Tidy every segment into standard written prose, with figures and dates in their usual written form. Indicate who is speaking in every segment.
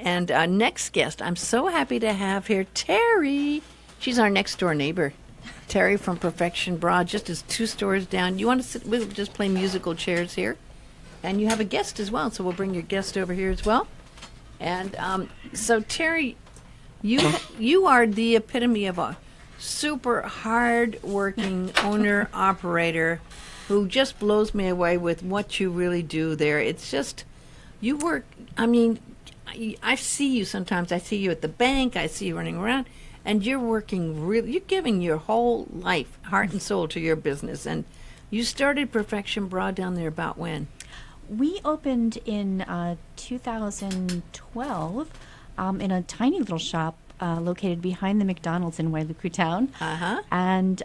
Speaker 1: And our next guest, I'm so happy to have here Terri. She's our next door neighbor. Terri from Perfection Bra, just as 2 stores down. You want to sit? We'll just play musical chairs here. And you have a guest as well, so we'll bring your guest over here as well. And so, Terri, you are the epitome of a super hard-working owner-operator who just blows me away with what you really do there. It's just, you work, I mean, I see you sometimes. I see you at the bank. I see you running around. And you're working really, you're giving your whole life, heart and soul to your business. And you started Perfection Bra down there about when?
Speaker 2: We opened in 2012 in a tiny little shop located behind the McDonald's in Wailuku Town.
Speaker 1: Uh-huh.
Speaker 2: And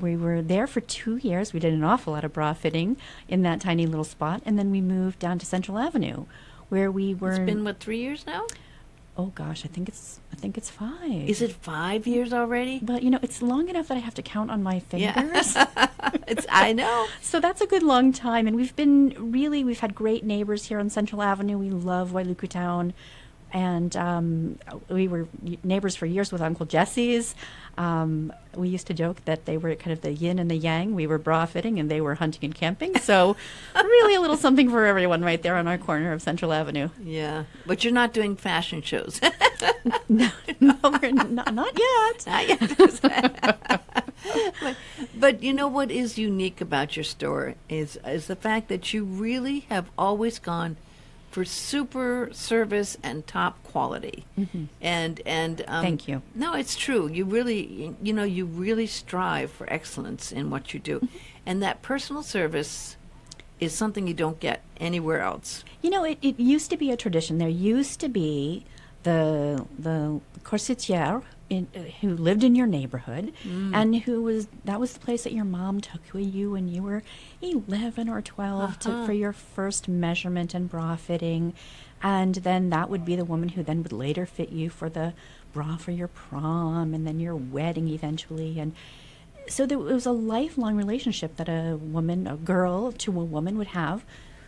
Speaker 2: we were there for 2 years. We did an awful lot of bra fitting in that tiny little spot. And then we moved down to Central Avenue, where we were...
Speaker 1: It's been, 3 years now?
Speaker 2: Oh gosh, I think it's 5.
Speaker 1: Is it 5 years already?
Speaker 2: But it's long enough that I have to count on my fingers.
Speaker 1: Yeah. I know.
Speaker 2: So that's a good long time, and we've had great neighbors here on Central Avenue. We love Wailuku Town, and we were neighbors for years with Uncle Jesse's. We used to joke that they were kind of the yin and the yang. We were bra fitting, and they were hunting and camping. So really a little something for everyone right there on our corner of Central Avenue.
Speaker 1: Yeah, but you're not doing fashion shows.
Speaker 2: No, we're not yet.
Speaker 1: Not yet. But you know what is unique about your store is the fact that you really have always gone for super service and top quality.
Speaker 2: Mm-hmm.
Speaker 1: And
Speaker 2: Thank you.
Speaker 1: No, it's true. You really strive for excellence in what you do.
Speaker 2: Mm-hmm.
Speaker 1: And that personal service is something you don't get anywhere else.
Speaker 2: It used to be a tradition. There used to be the corsetière who lived in your neighborhood, and that was the place that your mom took you when you were 11 or 12 for your first measurement and bra fitting, and then that would be the woman who then would later fit you for the bra for your prom and then your wedding eventually. And so it was a lifelong relationship that a girl to a woman would have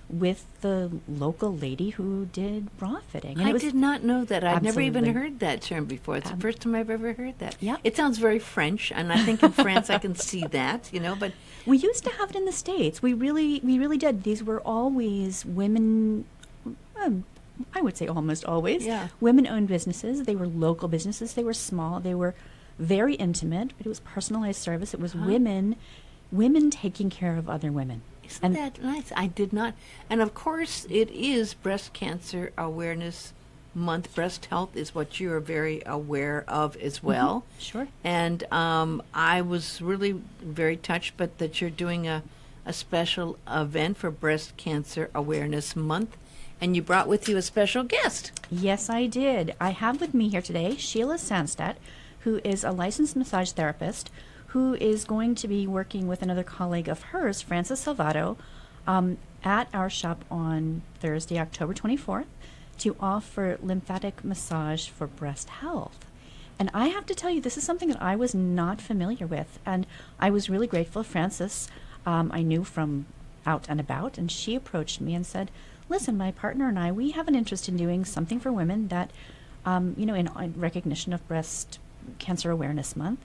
Speaker 2: with the local lady who did bra fitting. And
Speaker 1: I did not know that. I'd never even
Speaker 2: Absolutely.
Speaker 1: heard that term before. It's the first time I've ever heard that.
Speaker 2: Yeah.
Speaker 1: It sounds very French, and I think in France I can see that, but...
Speaker 2: We used to have it in the States. We really did. These were always women, I would say almost always, women-owned businesses. They were local businesses. They were small. They were very intimate, but it was personalized service. It was women taking care of other women.
Speaker 1: Isn't that nice? I did not. And of course, it is Breast Cancer Awareness Month. Breast health is what you are very aware of as well.
Speaker 2: Mm-hmm. Sure.
Speaker 1: And I was really very touched, but that you're doing a special event for Breast Cancer Awareness Month. And you brought with you a special guest.
Speaker 2: Yes, I did. I have with me here today Sheila Sandstedt, who is a licensed massage therapist, who is going to be working with another colleague of hers, Frances Salvato, at our shop on Thursday, October 24th, to offer lymphatic massage for breast health. And I have to tell you, this is something that I was not familiar with, and I was really grateful. Frances, I knew from out and about, and she approached me and said, listen, my partner and I, we have an interest in doing something for women that, in recognition of Breast Cancer Awareness Month,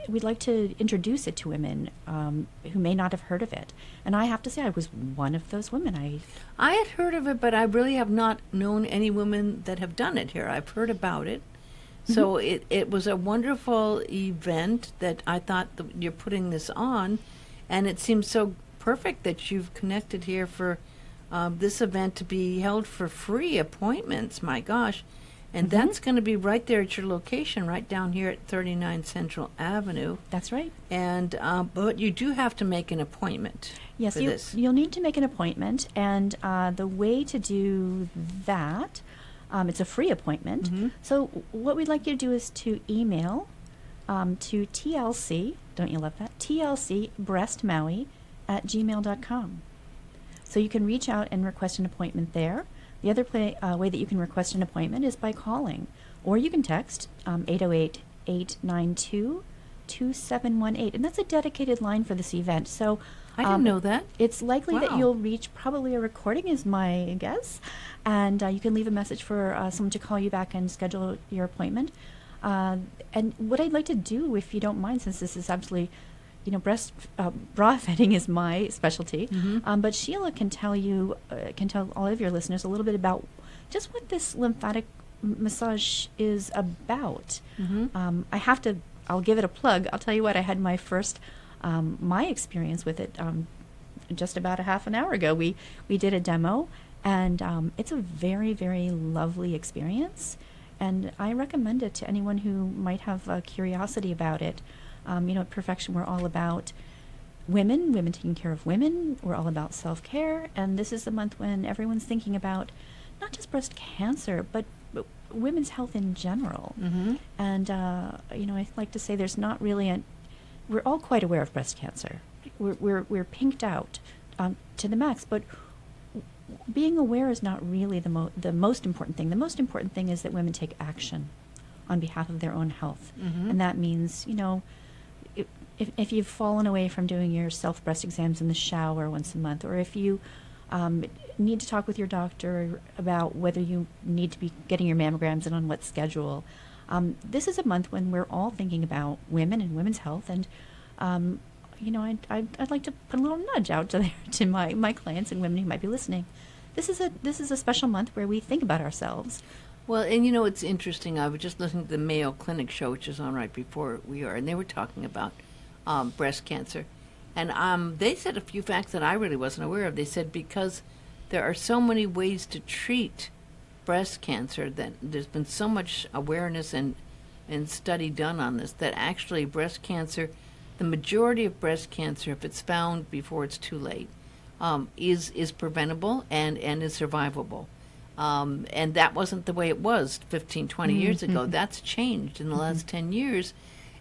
Speaker 2: we'd like to introduce it to women who may not have heard of it. And I have to say, I was one of those women.
Speaker 1: I had heard of it, but I really have not known any women that have done it here. I've heard about it. So it was a wonderful event that I thought that you're putting this on, and it seems so perfect that you've connected here for this event to be held for free appointments. My gosh. And that's going to be right there at your location, right down here at 39 Central Avenue.
Speaker 2: That's right.
Speaker 1: And but you do have to make an appointment.
Speaker 2: Yes,
Speaker 1: for this.
Speaker 2: You'll need to make an appointment, and the way to do that, it's a free appointment. So what we'd like you to do is to email to TLC, don't you love that? TLCBreastMaui@gmail.com. So you can reach out and request an appointment there. The other way that you can request an appointment is by calling, or you can text 808-892-2718, and that's a dedicated line for this event. So
Speaker 1: I didn't know that.
Speaker 2: It's likely that
Speaker 1: Wow.
Speaker 2: you'll reach probably a recording, is my guess, and you can leave a message for someone to call you back and schedule your appointment. And what I'd like to do, if you don't mind, since this is absolutely, breast bra fitting is my specialty, but Sheila can tell you, can tell all of your listeners a little bit about just what this lymphatic massage is about. I'll give it a plug. I'll tell you what, I had my first, my experience with it just about a half an hour ago. We did a demo, and it's a very, very lovely experience. And I recommend it to anyone who might have a curiosity about it. At Perfection, we're all about women taking care of women. We're all about self-care. And this is the month when everyone's thinking about not just breast cancer, but women's health in general. And, I like to say there's not really we're all quite aware of breast cancer. We're pinked out to the max, but being aware is not really the most important thing. The most important thing is that women take action on behalf of their own health. And that means, if you've fallen away from doing your self-breast exams in the shower once a month, or if you need to talk with your doctor about whether you need to be getting your mammograms and on what schedule, this is a month when we're all thinking about women and women's health. And I'd like to put a little nudge out to my clients and women who might be listening. This is a special month where we think about ourselves.
Speaker 1: Well, and it's interesting. I was just listening to the Mayo Clinic show, which is on right before we are, and they were talking about breast cancer. And they said a few facts that I really wasn't aware of. They said because there are so many ways to treat breast cancer, that there's been so much awareness and study done on this, that actually breast cancer, the majority of breast cancer, if it's found before it's too late, is preventable and is survivable. And that wasn't the way it was 15, 20 years ago. That's changed in the last 10 years.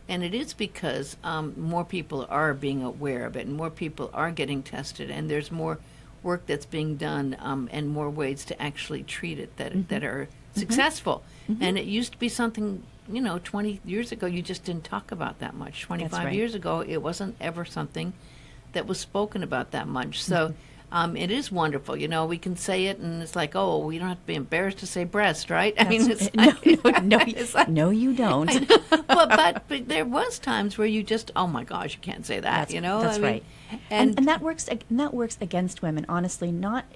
Speaker 1: And it is because more people are being aware of it, and more people are getting tested, and there's more work that's being done, and more ways to actually treat it that are successful. And it used to be something, 20 years ago, you just didn't talk about that much. 25 years ago, it wasn't ever something that was spoken about that much. So it is wonderful. We can say it, and it's like, oh, we don't have to be embarrassed to say breast, right? I mean, it's
Speaker 2: no, you don't.
Speaker 1: but there was times where you just, oh my gosh, you can't say that.
Speaker 2: That's right. And that works. And that works against women. Honestly, not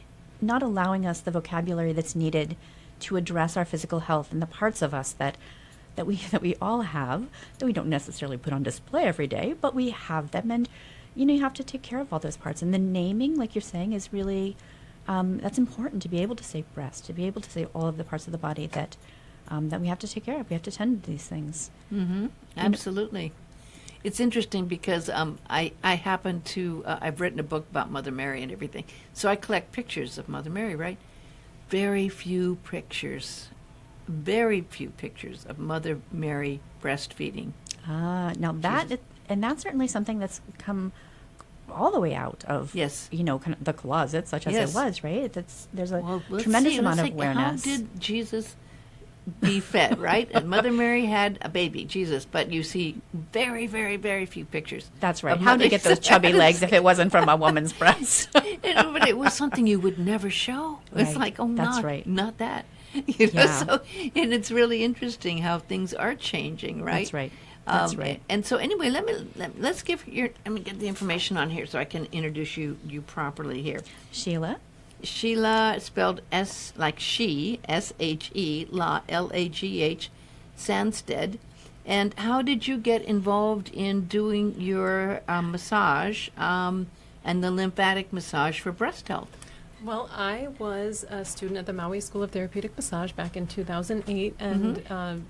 Speaker 2: allowing us the vocabulary that's needed to address our physical health and the parts of us that we all have, that we don't necessarily put on display every day, but we have them. And you have to take care of all those parts. And the naming, like you're saying, is really, that's important, to be able to say breast, to be able to say all of the parts of the body that we have to take care of. We have to tend to these things.
Speaker 1: Absolutely. It's interesting because I happen to, I've written a book about Mother Mary and everything. So I collect pictures of Mother Mary, right? Very few pictures of Mother Mary breastfeeding.
Speaker 2: Now that's certainly something that's come all the way out of, kind of the closet, such as it was, right? There's a tremendous amount of awareness.
Speaker 1: How did Jesus be fed, right? And Mother Mary had a baby, Jesus, but you see very, very, very few pictures.
Speaker 2: That's right. How did you get those chubby legs if it wasn't from a woman's breast?
Speaker 1: But it was something you would never show. It's like,
Speaker 2: that's right.
Speaker 1: Not that. So, and it's really interesting how things are changing, right?
Speaker 2: That's right. That's right.
Speaker 1: And so anyway, let's get the information on here so I can introduce you properly here. Sheila, spelled S like she, S-H-E, L-A-G-H, Sandstead. And how did you get involved in doing your massage and the lymphatic massage for breast health?
Speaker 3: Well, I was a student at the Maui School of Therapeutic Massage back in 2008 and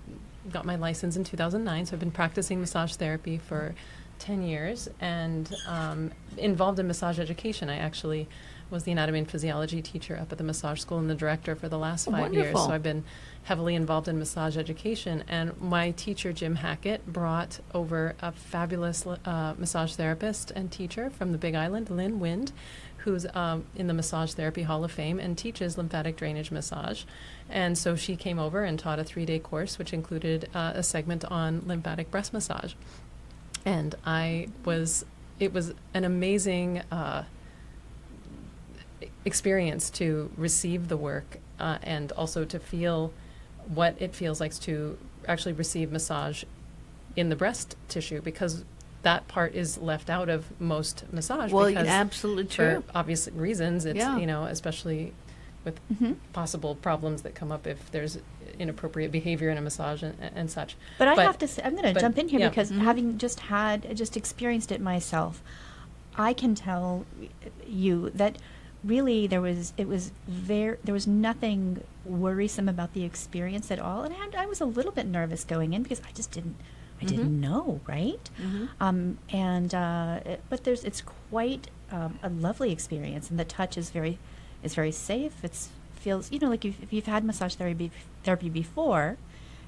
Speaker 3: got my license in 2009. So I've been practicing massage therapy for 10 years and involved in massage education. I actually was the anatomy and physiology teacher up at the massage school and the director for the last 5 years. So I've been heavily involved in massage education. And my teacher, Jim Hackett, brought over a fabulous massage therapist and teacher from the Big Island, Lynn Wind, who's in the Massage Therapy Hall of Fame and teaches lymphatic drainage massage. And so she came over and taught a 3-day course, which included a segment on lymphatic breast massage. And I was it was an amazing experience to receive the work and also to feel what it feels like to actually receive massage in the breast tissue, because that part is left out of most massage.
Speaker 1: Well,
Speaker 3: because
Speaker 1: absolutely true.
Speaker 3: for obvious reasons. It's,
Speaker 1: Yeah.
Speaker 3: you know, especially with possible problems that come up if there's inappropriate behavior in a massage and such.
Speaker 2: But I have to say, I'm going to
Speaker 3: but-
Speaker 2: jump in here
Speaker 3: yeah.
Speaker 2: because having just experienced it myself, I can tell you that really there was nothing worrisome about the experience at all. And I was a little bit nervous going in because I just didn't know, right? But it's quite a lovely experience, and the touch is very safe. It feels, you know, like if you've had massage therapy before,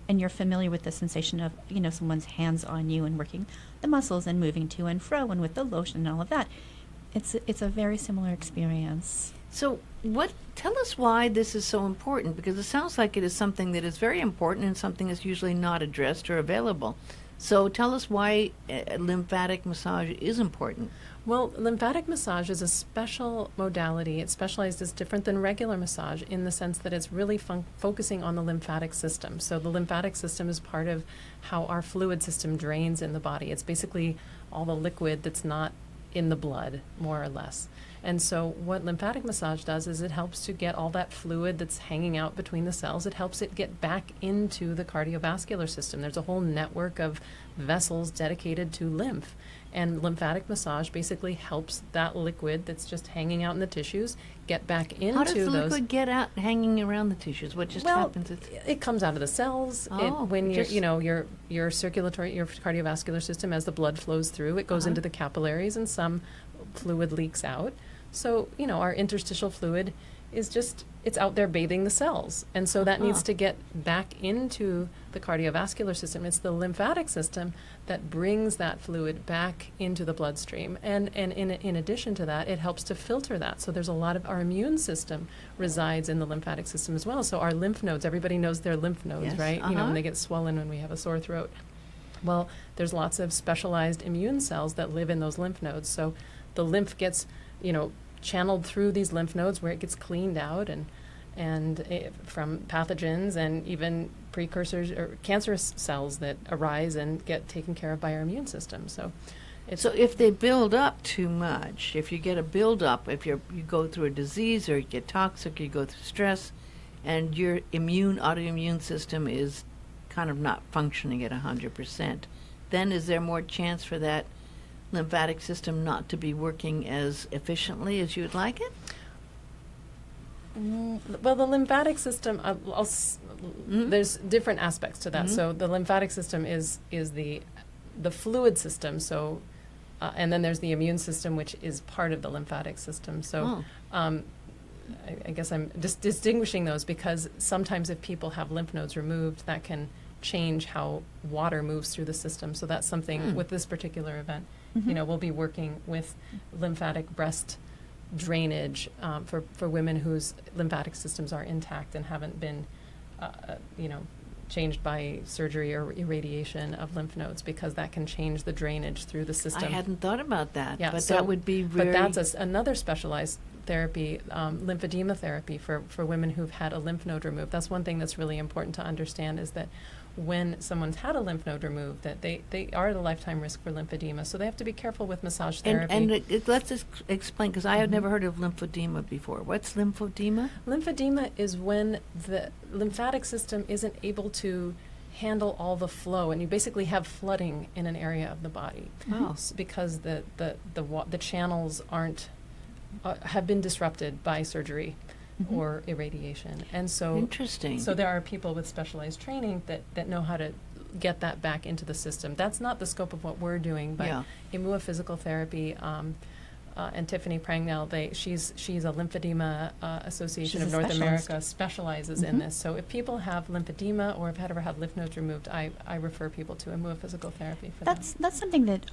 Speaker 2: and you're familiar with the sensation of, you know, someone's hands on you and working the muscles and moving to and fro and with the lotion and all of that. It's a very similar experience.
Speaker 1: So tell us why this is so important, because it sounds like it is something that is very important and something that's usually not addressed or available. So tell us why lymphatic massage is important.
Speaker 3: Well, lymphatic massage is a special modality. It's specialized as different than regular massage in the sense that it's really focusing on the lymphatic system. So the lymphatic system is part of how our fluid system drains in the body. It's basically all the liquid that's not in the blood, more or less. And so what lymphatic massage does is it helps to get all that fluid that's hanging out between the cells, it helps it get back into the cardiovascular system. There's a whole network of vessels dedicated to lymph. And lymphatic massage basically helps that liquid that's just hanging out in the tissues get back into those.
Speaker 1: How does the liquid get out hanging around the tissues? What just happens?
Speaker 3: It comes out of the cells. When your circulatory, your cardiovascular system, as the blood flows through, it goes into the capillaries and some fluid leaks out. So, you know, our interstitial fluid is just, it's out there bathing the cells. And so that needs to get back into the cardiovascular system. It's the lymphatic system that brings that fluid back into the bloodstream. And in addition to that, it helps to filter that. So there's a lot of our immune system resides in the lymphatic system as well. So our lymph nodes, everybody knows their lymph nodes,
Speaker 1: Yes,
Speaker 3: right? You know, when they get swollen when we have a sore throat. Well, there's lots of specialized immune cells that live in those lymph nodes. So the lymph gets, you know, channeled through these lymph nodes where it gets cleaned out and from pathogens and even precursors or cancerous cells that arise and get taken care of by our immune system. So
Speaker 1: if they build up too much, if you get a buildup, if you go through a disease or you get toxic, you go through stress, and your autoimmune system is kind of not functioning at 100%, then is there more chance for that lymphatic system not to be working as efficiently as you would like it?
Speaker 3: Well, the lymphatic system, there's different aspects to that. So the lymphatic system is the fluid system. So, and then there's the immune system, which is part of the lymphatic system. So, I guess I'm just distinguishing those because sometimes if people have lymph nodes removed, that can change how water moves through the system. So that's something with this particular event. You know, we'll be working with lymphatic breast drainage for women whose lymphatic systems are intact and haven't been, changed by surgery or irradiation of lymph nodes, because that can change the drainage through the system.
Speaker 1: I hadn't thought about that,
Speaker 3: Yeah,
Speaker 1: but
Speaker 3: so-
Speaker 1: that would be very...
Speaker 3: But that's another specialized therapy, lymphedema therapy for women who've had a lymph node removed. That's one thing that's really important to understand, is that when someone's had a lymph node removed, that they are at a lifetime risk for lymphedema. So they have to be careful with massage therapy.
Speaker 1: And let's just explain, because I had never heard of lymphedema before. What's lymphedema?
Speaker 3: Lymphedema is when the lymphatic system isn't able to handle all the flow, and you basically have flooding in an area of the body.
Speaker 1: Oh.
Speaker 3: Because the channels have been disrupted by surgery or irradiation. And so
Speaker 1: Interesting.
Speaker 3: So there are people with specialized training that know how to get that back into the system. That's not the scope of what we're doing, but
Speaker 1: Yeah.
Speaker 3: Imua Physical Therapy and Tiffany Prangnell, she's a Lymphedema Association
Speaker 2: She's
Speaker 3: of
Speaker 2: a
Speaker 3: North
Speaker 2: specialist.
Speaker 3: America, specializes in this. So if people have lymphedema or have ever had lymph nodes removed, I refer people to Imua Physical Therapy for that.
Speaker 2: That's something that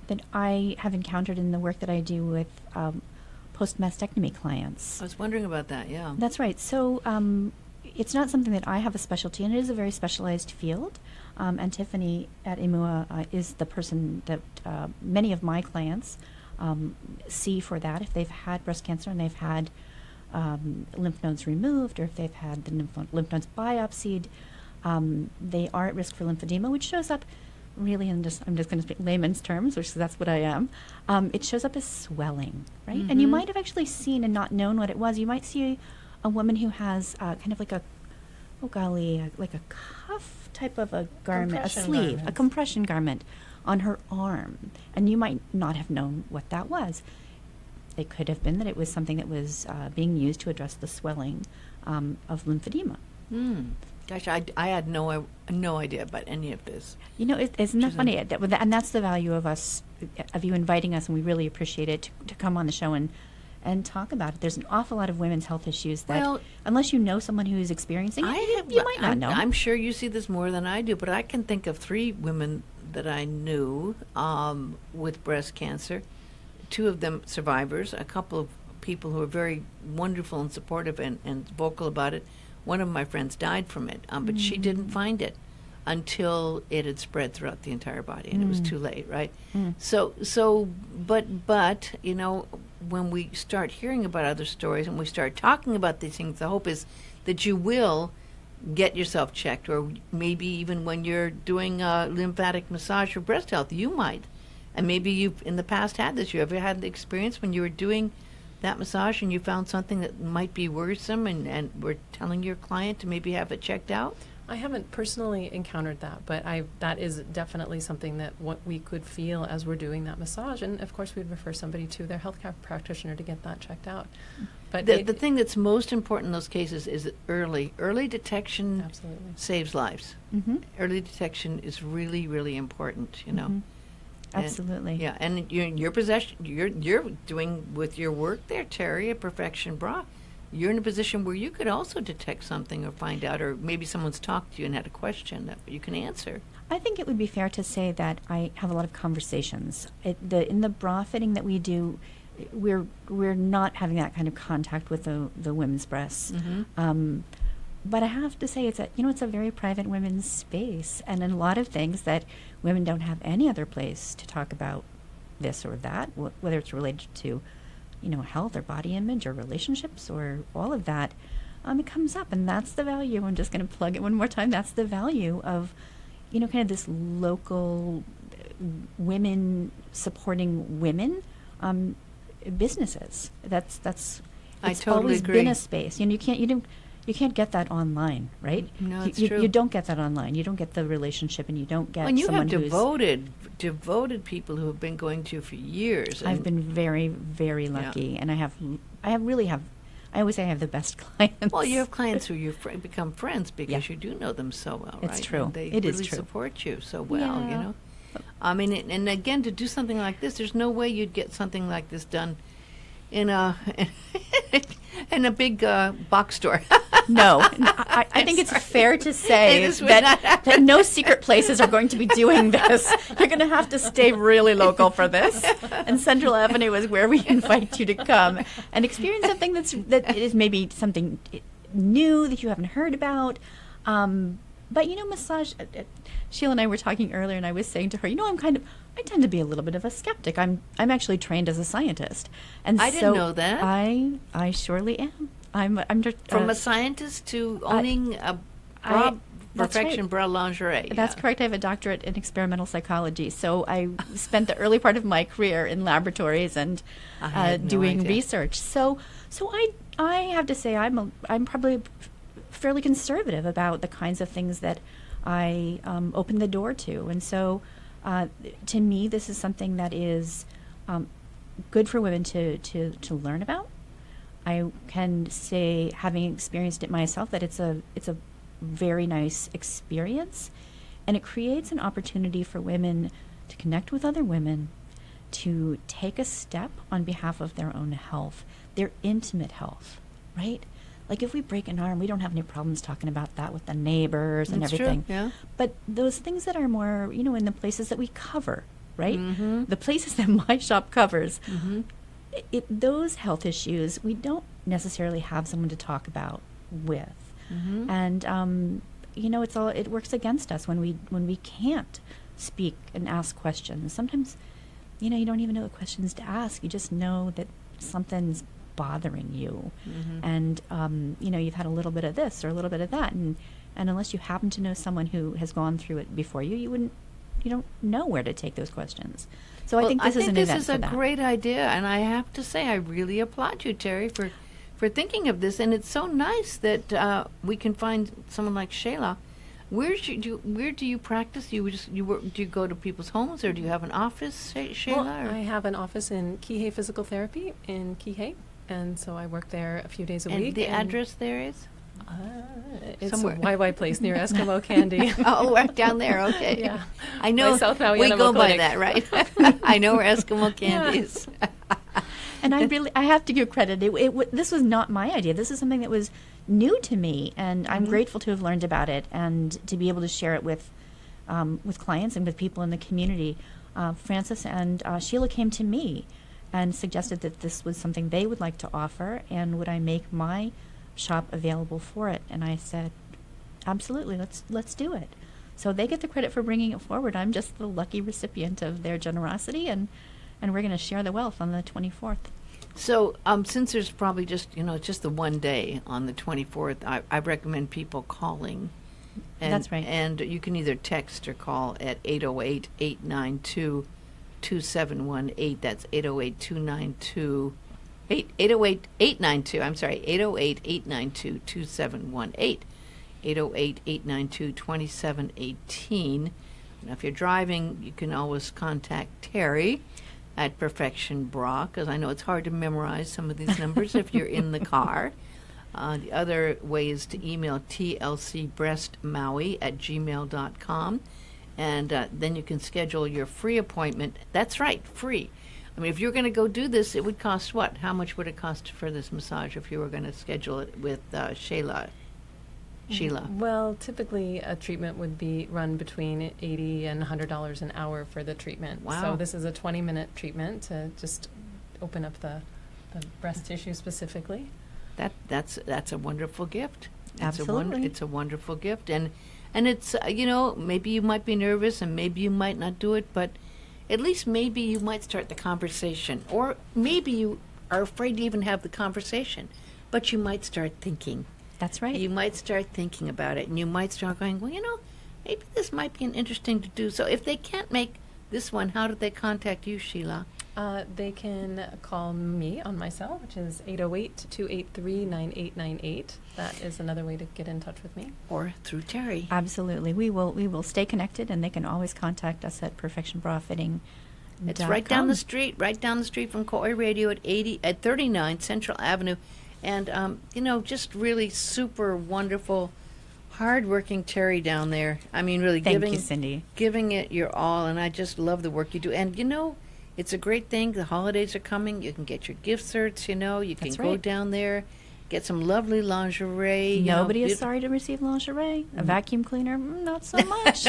Speaker 2: that I have encountered in the work that I do with post-mastectomy clients.
Speaker 1: I was wondering about that, yeah.
Speaker 2: That's right. So it's not something that I have a specialty in. It is a very specialized field. And Tiffany at IMUA is the person that many of my clients see for that. If they've had breast cancer and they've had lymph nodes removed, or if they've had the lymph nodes biopsied, they are at risk for lymphedema, which shows up really I'm just going to speak layman's terms, which that's what I am. It shows up as swelling, right?
Speaker 1: Mm-hmm.
Speaker 2: And you might have actually seen and not known what it was. You might see a woman who has kind of like like a cuff type of a garment, a sleeve, a compression garment on her arm, and you might not have known what that was. It could have been that it was something that was being used to address the swelling of lymphedema.
Speaker 1: Gosh, I had no idea about any of this.
Speaker 2: You know, isn't that funny? And that's the value of you inviting us, and we really appreciate it to come on the show and talk about it. There's an awful lot of women's health issues that, unless you know someone who is experiencing it, you might not know.
Speaker 1: I'm sure you see this more than I do, but I can think of 3 women that I knew with breast cancer. 2 of them survivors, a couple of people who are very wonderful and supportive and vocal about it. One of my friends died from it, but she didn't find it until it had spread throughout the entire body, and it was too late, right? But you know, when we start hearing about other stories and we start talking about these things, the hope is that you will get yourself checked, or maybe even when you're doing lymphatic massage for breast health, you might. And maybe you've in the past had this. You ever had the experience when you were doing that massage and you found something that might be worrisome and were telling your client to maybe have it checked out?
Speaker 3: I haven't personally encountered that, but that is definitely something that what we could feel as we're doing that massage. And of course, we'd refer somebody to their healthcare practitioner to get that checked out. But
Speaker 1: the thing that's most important in those cases is early detection.
Speaker 3: Absolutely
Speaker 1: saves lives. Early detection is really, really important, you know.
Speaker 2: Absolutely.
Speaker 1: Yeah, and your possession, you're doing with your work there, Terri, at Perfection Bra. You're in a position where you could also detect something or find out, or maybe someone's talked to you and had a question that you can answer.
Speaker 2: I think it would be fair to say that I have a lot of conversations. In the bra fitting that we do, we're not having that kind of contact with the women's breasts. But I have to say it's a very private women's space, and in a lot of things that women don't have any other place to talk about this or that, whether it's related to, health or body image or relationships or all of that. It comes up, and that's the value. I'm just going to plug it one more time. That's the value of, kind of this local women supporting women businesses. That's
Speaker 1: I
Speaker 2: it's
Speaker 1: totally
Speaker 2: always
Speaker 1: agree.
Speaker 2: been a space. You can't get that online, right?
Speaker 1: No, it's
Speaker 2: you,
Speaker 1: true.
Speaker 2: You don't get that online. You don't get the relationship, and you don't get
Speaker 1: And you
Speaker 2: someone
Speaker 1: have
Speaker 2: who's...
Speaker 1: devoted people who have been going to you for years.
Speaker 2: I've been very, very lucky, and I always say I have the best clients.
Speaker 1: Well, you have clients who you become friends because you do know them so well, right?
Speaker 2: It's true.
Speaker 1: And they
Speaker 2: It is
Speaker 1: really
Speaker 2: true.
Speaker 1: support you so well, you
Speaker 2: Yeah.
Speaker 1: know? I mean, and again, to do something like this, there's no way you'd get something like this done in a in a big box store.
Speaker 2: No, I think it's fair to say
Speaker 1: This would not happen.
Speaker 2: that no secret places are going to be doing this. You're going to have to stay really local for this. And Central Avenue is where we invite you to come and experience something that is maybe something new that you haven't heard about. But massage. Sheila and I were talking earlier, and I was saying to her, I tend to be a little bit of a skeptic. I'm actually trained as a scientist, and
Speaker 1: I didn't know that.
Speaker 2: I surely am. I'm just
Speaker 1: From a scientist to owning a bra,
Speaker 2: that's
Speaker 1: Perfection
Speaker 2: right.
Speaker 1: Bra lingerie.
Speaker 2: That's correct. I have a doctorate in experimental psychology, so I spent the early part of my career in laboratories and
Speaker 1: I had no
Speaker 2: doing
Speaker 1: idea.
Speaker 2: research. So I have to say I'm probably fairly conservative about the kinds of things that I open the door to, and so to me this is something that is good for women to learn about. I can say, having experienced it myself, that it's a very nice experience, and it creates an opportunity for women to connect with other women, to take a step on behalf of their own health, their intimate health, right? Like if we break an arm, we don't have any problems talking about that with the neighbors and
Speaker 1: That's
Speaker 2: everything.
Speaker 1: true, yeah.
Speaker 2: But those things that are more, in the places that we cover, right?
Speaker 1: Mm-hmm.
Speaker 2: The places that my shop covers, those health issues, we don't necessarily have someone to talk about with. And it works against us when we can't speak and ask questions. Sometimes, you don't even know the questions to ask. You just know that something's bothering you, and you've had a little bit of this or a little bit of that, and unless you happen to know someone who has gone through it before you don't know where to take those questions. So I think this is an event for that.
Speaker 1: This is a great idea, and I have to say I really applaud you, Terry, for thinking of this. And it's so nice that we can find someone like Shayla. Where do you practice? Do you go to people's homes, or do you have an office, Shayla?
Speaker 3: Well, I have an office in Kihei Physical Therapy in Kihei, and so I work there a few days a week.
Speaker 1: And the address there is?
Speaker 3: It's
Speaker 1: Somewhere.
Speaker 3: a YY place near Eskimo Candy.
Speaker 1: Oh, right down there. Okay.
Speaker 3: Yeah.
Speaker 1: I know.
Speaker 3: By South Maui
Speaker 1: we
Speaker 3: Animal
Speaker 1: go by
Speaker 3: Clinic.
Speaker 1: that, right? I know where Eskimo Candy is.
Speaker 2: And I have to give credit. This was not my idea. This is something that was new to me, and I'm grateful to have learned about it and to be able to share it with clients and with people in the community. Francis and Sheila came to me and suggested that this was something they would like to offer, and would I make my shop available for it? And I said, absolutely, let's do it. So they get the credit for bringing it forward. I'm just the lucky recipient of their generosity, and we're going to share the wealth on the 24th.
Speaker 1: So, since there's probably just the one day on the 24th, I recommend people calling. And,
Speaker 2: That's right.
Speaker 1: And you can either text or call at 808-892-2718. That's 808-892. I'm sorry, 808-892-2718. 808-892-2718. Now, if you're driving, you can always contact Terri at Perfection Bra, because I know it's hard to memorize some of these numbers if you're in the car. The other way is to email tlcbreastmaui@gmail.com, and then you can schedule your free appointment. That's right, free. I mean, if you're going to go do this, it would cost what? How much would it cost for this massage if you were going to schedule it with Sheila?
Speaker 3: Well, typically a treatment would be run between $80 and $100 an hour for the treatment.
Speaker 1: Wow.
Speaker 3: So this is a 20-minute treatment to just open up the breast tissue specifically.
Speaker 1: That's a wonderful gift.
Speaker 2: Absolutely.
Speaker 1: It's a wonderful gift, and it's maybe you might be nervous and maybe you might not do it, but at least maybe you might start the conversation, or maybe you are afraid to even have the conversation, but you might start thinking.
Speaker 2: That's right.
Speaker 1: You might start thinking about it, and you might start going, well, maybe this might be an interesting to do. So if they can't make this one, how do they contact you, Sheila?
Speaker 3: They can call me on my cell, which is 808-283-9898. That is another way to get in touch with me.
Speaker 1: Or through Terri.
Speaker 2: Absolutely. We will stay connected, and they can always contact us at Perfection Bra Fitting.
Speaker 1: It's right down the street from Koi Radio at 39 Central Avenue. And, just really super wonderful, hard-working Terri down there. I mean, really
Speaker 2: Thank you, Cindy.
Speaker 1: Giving it your all, and I just love the work you do. And, it's a great thing. The holidays are coming. You can get your gift certs, you can
Speaker 2: That's
Speaker 1: go
Speaker 2: right.
Speaker 1: down there, get some lovely lingerie.
Speaker 2: Nobody is sorry to receive lingerie. A vacuum cleaner, not so much.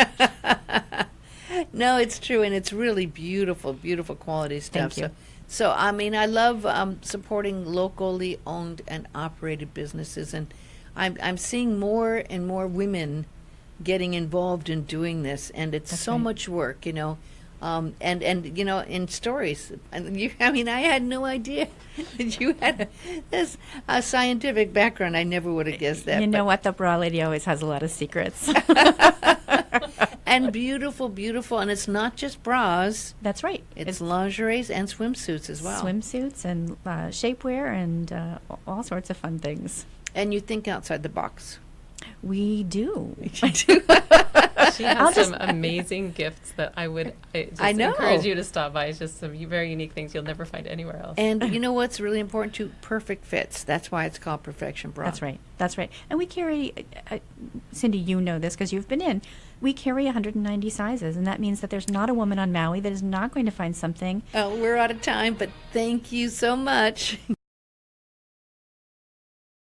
Speaker 1: No, it's true, and it's really beautiful, beautiful quality stuff.
Speaker 2: Thank you.
Speaker 1: So, I mean, I love supporting locally owned and operated businesses, and I'm seeing more and more women getting involved in doing this, and it's
Speaker 2: That's
Speaker 1: so
Speaker 2: right.
Speaker 1: much work, and in stories. And I had no idea that you had a scientific background. I never would have guessed that.
Speaker 2: You know what? The bra lady always has a lot of secrets.
Speaker 1: And beautiful, beautiful, and it's not just bras.
Speaker 2: That's right.
Speaker 1: It's lingeries and swimsuits as well.
Speaker 2: Swimsuits and shapewear and all sorts of fun things.
Speaker 1: And you think outside the box.
Speaker 2: We do.
Speaker 3: She has some amazing gifts that I just
Speaker 1: know.
Speaker 3: encourage you to stop by. It's just some very unique things you'll never find anywhere else.
Speaker 1: And you know what's really important too? Perfect fits. That's why it's called Perfection Bra.
Speaker 2: That's right. That's right. And we carry, Cindy, you know this because you've been in. We carry 190 sizes, and that means that there's not a woman on Maui that is not going to find something.
Speaker 1: Oh, we're out of time, but thank you so much.